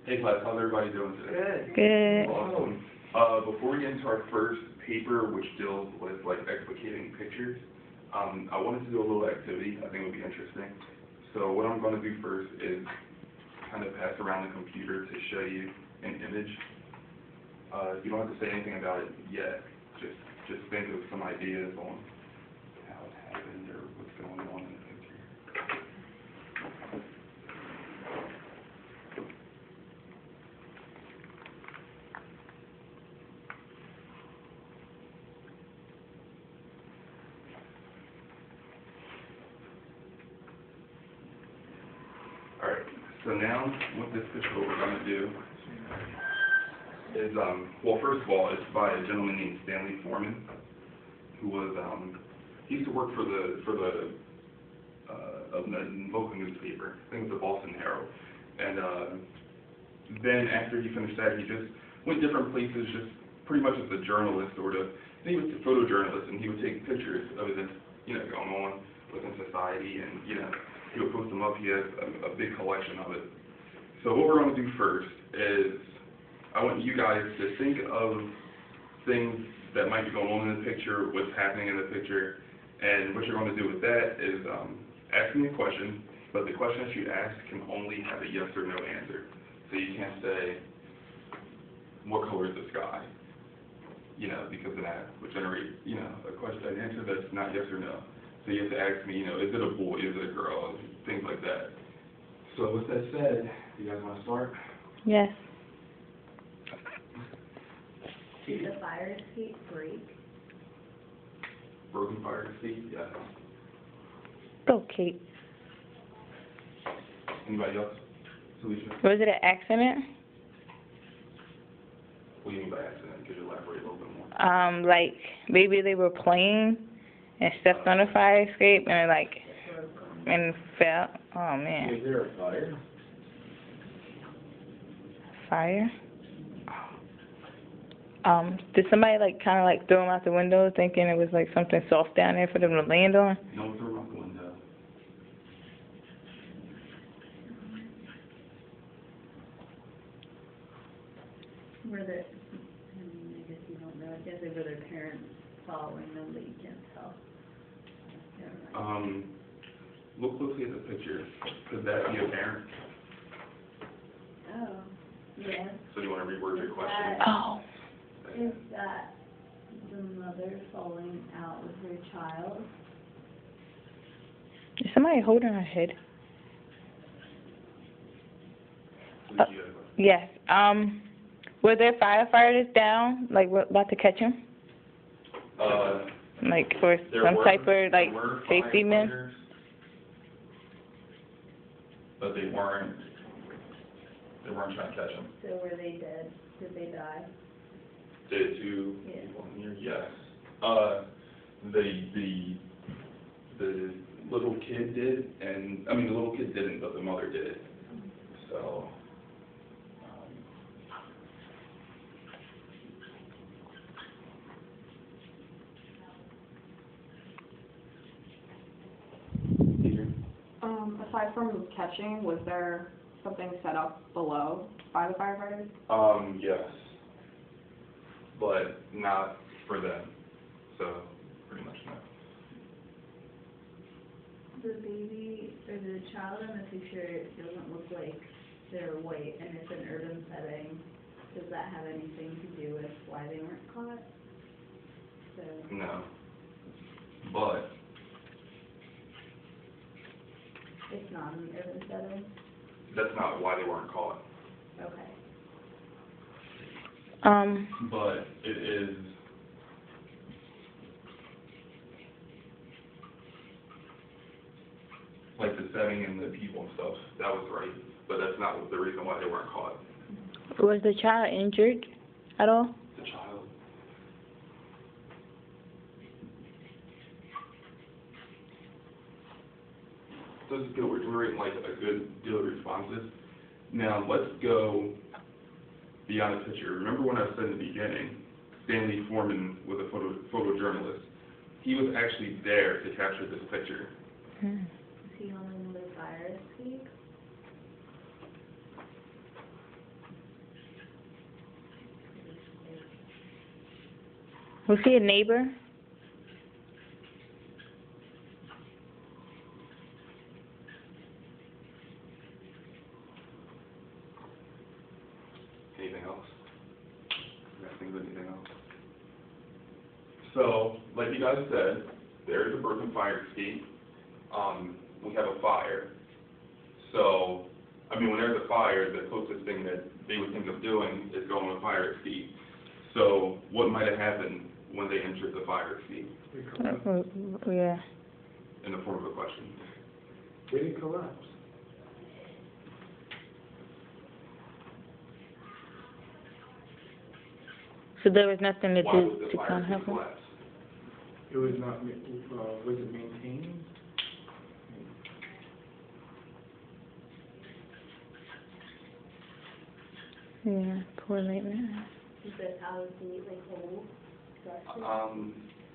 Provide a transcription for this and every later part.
Hey class, how's everybody doing today? Good. Good. Awesome. Before we get into our first paper, which deals with like explicating pictures, I wanted to do a little activity I think would be interesting. So what I'm going to do first is kind of pass around the computer to show you an image. You don't have to say anything about it yet. Just think of some ideas on how it happened or what's going on in the picture. Alright, so now with this picture, what we're going to do is, well, first of all, it's by a gentleman named Stanley Foreman, who was, he used to work for the local newspaper, I think it was the Boston Herald, and then after he finished that, he just went different places, just pretty much as a journalist, sort of. And he was a photojournalist, and he would take pictures of it, going on within society, and, he would post them up. He has a big collection of it. So what we're going to do first is, I want you guys to think of things that might be going on in the picture, what's happening in the picture, and what you're going to do with that is ask me a question, but the question that you ask can only have a yes or no answer. So you can't say, what color is the sky? Because then that would generate, a question, an answer that's not yes or no. So you have to ask me, is it a boy, is it a girl, things like that. So with that said, you guys want to start? Yes. Did the fire escape break? Broken fire escape? Yeah. Go, Kate. Anybody else? Solution? Was it an accident? What do you mean by accident? Could you elaborate a little bit more? Like, maybe they were playing and stepped on the fire escape and and fell. Oh, man. Was there a fire? Fire? Did somebody, kind of, throw them out the window thinking it was, something soft down there for them to land on? No, throw them out the window. Were there, I guess you don't know, I guess they were their parents following them, but you can't tell. Never mind. Look closely at the picture. Could that be a parent? Oh, yes. So do you want to reword your question? Oh. Is that the mother falling out with her child? Is somebody holding her head? Did you have a question? Yes. Were there firefighters down, about to catch him? For There some were- type of, there were safety men? firefighters, but they weren't trying to catch him. So were they dead? Did they die? Did two Yeah. people in here? Yes. The little kid did, and, the little kid didn't, but the mother did. So, Peter? Aside from catching, was there something set up below by the firefighters? Yes. But not for them, so pretty much no. The baby, or the child in the picture doesn't look like they're white, and it's an urban setting. Does that have anything to do with why they weren't caught? So, No. But, it's not an urban setting? that's not why they weren't caught. Okay. But it is, the setting and the people and stuff, that was right. But that's not the reason why they weren't caught. Was the child injured at all? The child. So this is good. We're generating a good deal of responses. Now let's go beyond the picture. Remember when I said in the beginning, Stanley Foreman was a photojournalist. He was actually there to capture this picture. Hmm. Is he on another fire escape? Was he a neighbor? Anything else? You guys think of anything else? So, like you guys said, there is a broken fire escape. We have a fire. So, I mean, when there's a fire, the closest thing that they would think of doing is going to a fire escape. So, what might have happened when they entered the fire escape? Yeah. In the form of a question. They didn't collapse. So there was nothing to Why do would the to fire kind of help escape him? collapse? It was not, was it maintained? Yeah, poor maintenance. Is it how is the, like, old structure?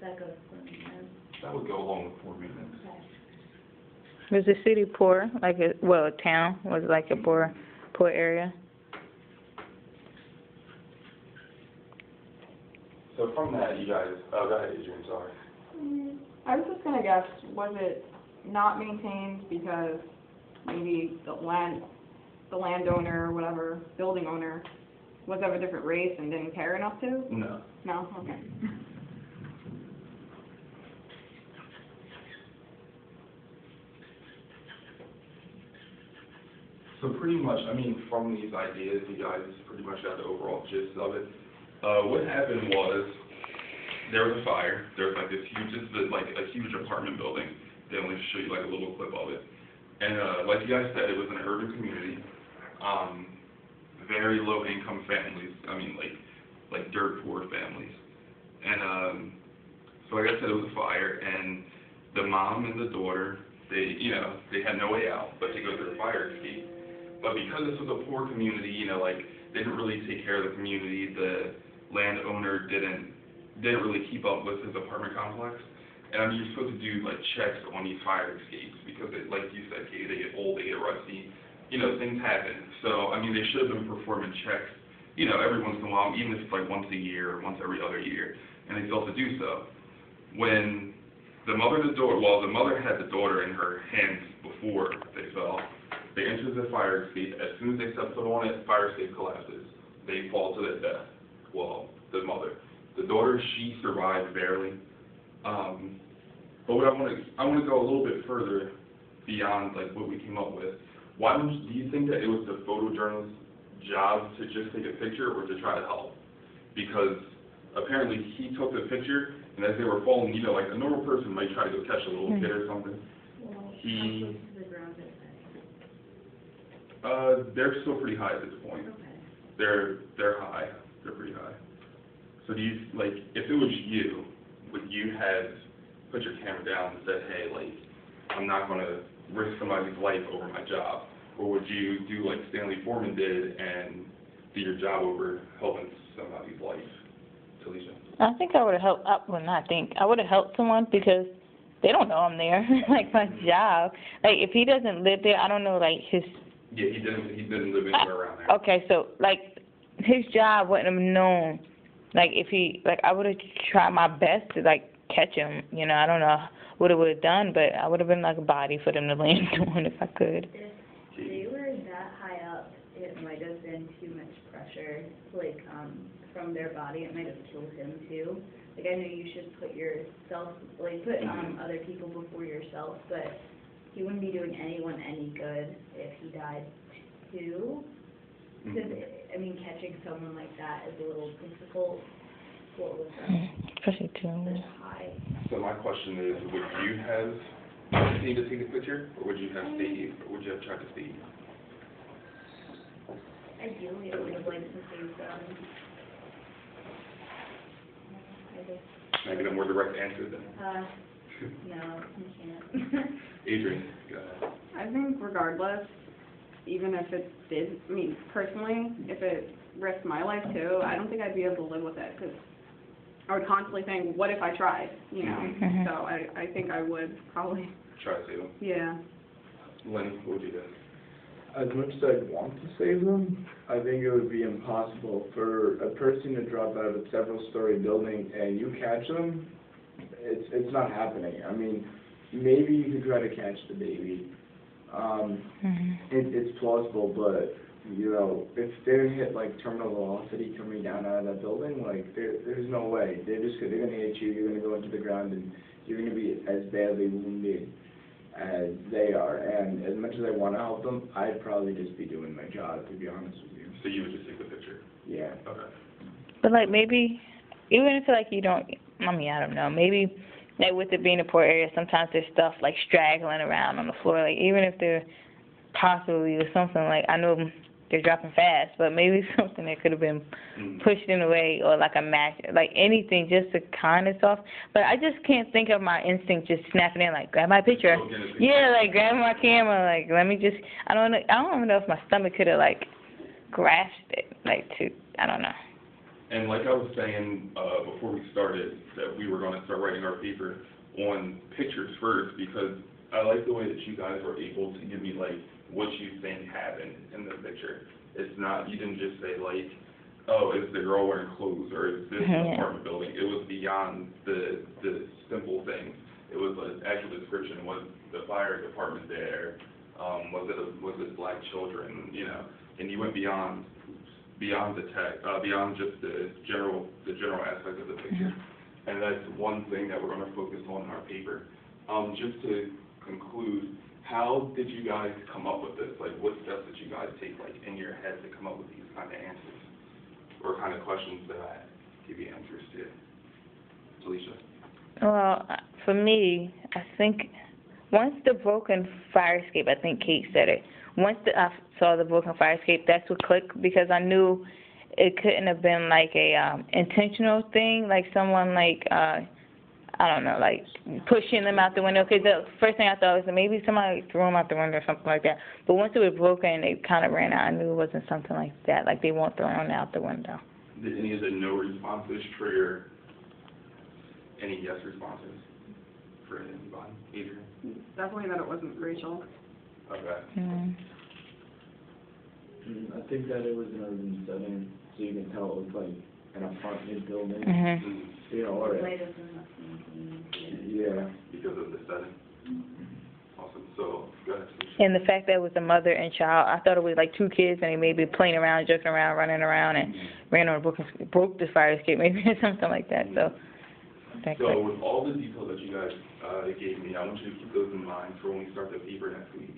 That goes for maintenance. That would go along with poor maintenance. Okay. Was the city poor? Like a town was like a poor area? So from that, you guys, oh, go ahead, Adrian, sorry. I was just gonna guess, was it not maintained because maybe the landowner or whatever, building owner, was of a different race and didn't care enough to? No. No? Okay. So pretty much, I mean, from these ideas, you guys pretty much got the overall gist of it. What happened was, there was a fire. There was like this huge, like a huge apartment building. They only show you like a little clip of it. And like you guys said, it was an urban community. Very low income families. I mean, like dirt poor families. And so like I said, it was a fire, and the mom and the daughter, they had no way out but to go through the fire escape. But because this was a poor community, like, they didn't really take care of the community. The landowner didn't really keep up with his apartment complex. And I mean, you're supposed to do like checks on these fire escapes because, like you said, Katie, they get old, they get rusty. Things happen. So I mean, they should have been performing checks, every once in a while, even if it's like once a year or once every other year. And they failed to do so. When the mother had the daughter in her hands before they fell. They enter the fire escape. As soon as they step foot on it, fire escape collapses. They fall to their death. Well, the mother. The daughter, she survived barely. But what I want to go a little bit further beyond like what we came up with. Do you think that it was the photojournalist's job to just take a picture or to try to help? Because apparently he took the picture, and as they were falling, like a normal person might try to go catch a little kid or something. Well, how close to the ground is They're still pretty high at this point. Okay. They're high. They're pretty high. So do you, like, if it was you, would you have put your camera down and said, hey, like, I'm not going to risk somebody's life over my job? Or would you do like Stanley Foreman did and do your job over helping somebody's life? Talisha? I think I would have helped. I would have helped someone because they don't know I'm there. Like my job. Like if he doesn't live there, I don't know. Like his. Yeah, he didn't live anywhere around there. Okay, so like his job wouldn't have known. Like if he, like I would have tried my best to like catch him. I don't know what it would have done, but I would have been like a body for them to land on if I could. If they were that high up, it might have been too much pressure, like, from their body. It might have killed him too. Like, I know you should put other people before yourself, but he wouldn't be doing anyone any good if he died too. Because, I mean, catching someone like that is a little difficult. What was Especially too. this high? So my question is, would you have stayed to take a picture, or would you have stayed, or would you have tried to stay? Ideally, I would have liked to see some. Can I get a more direct answer then? No, you can't. Adrian, go ahead. I think regardless, even if it did, I mean, personally, if it risked my life too, I don't think I'd be able to live with it, because I would constantly think, what if I tried, Mhm. So I think I would probably, Try to save him. yeah. Lenny, what would you do? As much as I'd want to save them, I think it would be impossible for a person to drop out of a several-story building and you catch them. It's not happening. I mean, maybe you could try to catch the baby. It's plausible, but you know, if they're hit like terminal velocity coming down out of that building, like there's no way. They're gonna hit you. You're gonna go into the ground, and you're gonna be as badly wounded as they are. And as much as I want to help them, I'd probably just be doing my job, to be honest with you. So you would just take the picture? Yeah. Okay. But like maybe, even if like you don't, I mean, I don't know, maybe like with it being a poor area, sometimes there's stuff like straggling around on the floor. Like even if there possibly was something like, I know they're dropping fast, but maybe something that could have been pushed in a way, or like a match, like anything just to kind of soft. But I just can't think of my instinct just snapping in, like grab my picture. Yeah, like grab my camera, like let me just. I don't even know if my stomach could have like grasped it, like to. I don't know. And like I was saying before we started, that we were going to start writing our paper on pictures first, because I like the way that you guys were able to give me like what you think happened in the picture. It's not, you didn't just say like, oh, is the girl wearing clothes, or is this an apartment building? It was beyond the simple things. It was an actual description. Was the fire department there? Was it black children? You know, and you went beyond the text, beyond just the general aspect of the picture. And that's one thing that we're going to focus on in our paper. Just to conclude, how did you guys come up with this? Like, what steps did you guys take, like, in your head to come up with these kind of answers, or kind of questions that give you answers to? Alicia? Well, for me, I think once the broken fire escape, I think Kate said it. Once I saw the broken fire escape, that's what clicked, because I knew it couldn't have been like a intentional thing, like someone like I don't know, like pushing them out the window. Because the first thing I thought was that maybe somebody threw them out the window or something like that. But once it was broken, it kind of ran out. I knew it wasn't something like that, like they weren't thrown out the window. Did any of the no responses trigger any yes responses for anybody? Adrian? Definitely that it wasn't Rachel. Okay. I think that it was an urban setting, so you can tell it was like an apartment building. You know, or yeah, because of the setting. Awesome. So, go ahead. And the fact that it was a mother and child, I thought it was like two kids, and they may be playing around, joking around, running around, and ran on broke the fire escape, maybe or something like that. So, so with all the details that you guys gave me, I want you to keep those in mind for when we start the paper next week.